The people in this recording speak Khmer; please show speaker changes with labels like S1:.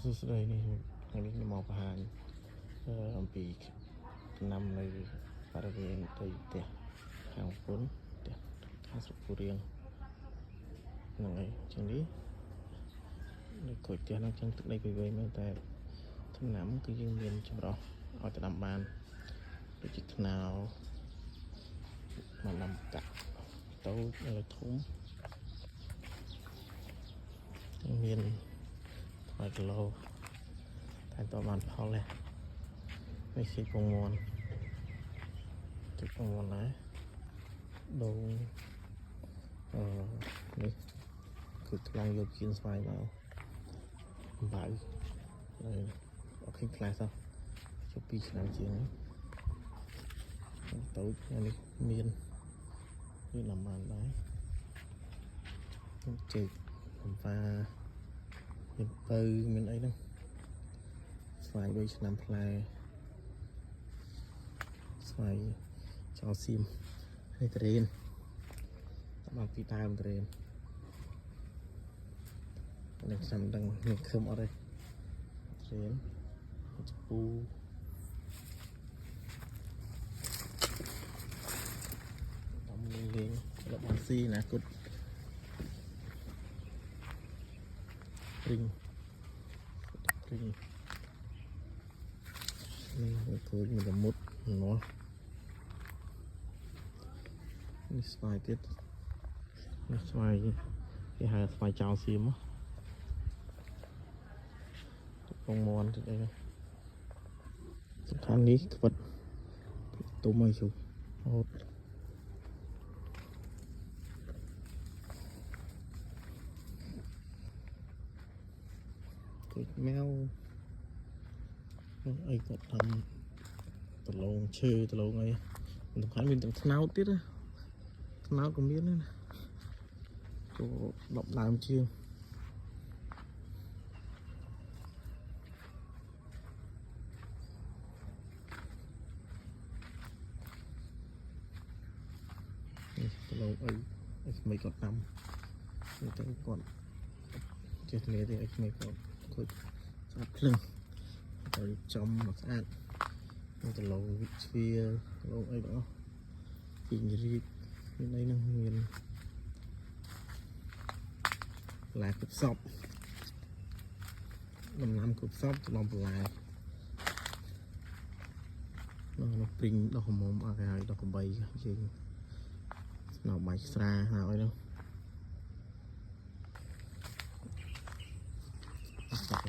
S1: សួស្តីនេះថ្ងៃនេះខ្ញុំមកបង្ហាញអំពីឆ្នាំនៅបរិវេណដីផ្ទះខាងពុនផ្ទះខាងស្រុកពូរៀងហ្នឹងហើយចឹងនេះនៅក្រូចផ្ទះហ្នឹងចឹងទឹកដីពីវែងមែនតែឆ្នាំគឺយើងមានចម្រោះឲ្យទៅដាំបានដូចជាខ្នោមកដាំកាក់តូចហើយធំមាន1គីឡូតែតបានផលទេនេះជាពងមាន់ទឹកពងមាន់ណាដូងនេះគឺខ្លាំងយកជៀនស្វាយមកបើអត់ឃើញខ្លះសោះជិះ2ឆ្នាំជាងតូចនេះមានដំបានដែរចេកអំប៉ាមានពៅមានអីហ្នឹងស្វាយ3ឆ្នាំផ្លែស្វាយចោលសៀមហើយត្រេនតាមពីដើមត្រេននេះខ្ញុំដឹងមានខឹមអត់ទេត្រេនជពូតាមលេងរកបានស៊ីណាគុតព្រីងនេះគួយមានមុតនោះនេះស្វាយទៀតនេះស្វាយគេហៅស្វាយចោលសៀមពងមាន់ទៀតអីសំខាន់នេះខ្វិតទុំឲ្យជុំហូតគិតម៉ែវអីគាត់ทำដលងឈើដលងអីសំខាន់មានទាំងថ្នោតទៀតណាថ្នោតក៏មានដែរណាចូល10ដើមជាងនេះដលងអីស្មីគាត់តាមនេះទៅគាត់ចេះគ្នាទេអីស្មីគាត់ខូចស្អាតភ្លឹងទៅចំមកស្អាតទៅឡងវិទ្យាឡងអីបងពីងរីកមានអីហ្នឹងមានបន្លែគ្រប់សពដំណាំគ្រប់សពដំណាំបន្លែនោះព្រីងដុះមុំអត់គេឲ្យដុះ8យើងស្នោបាយស្រាហើយហ្នឹង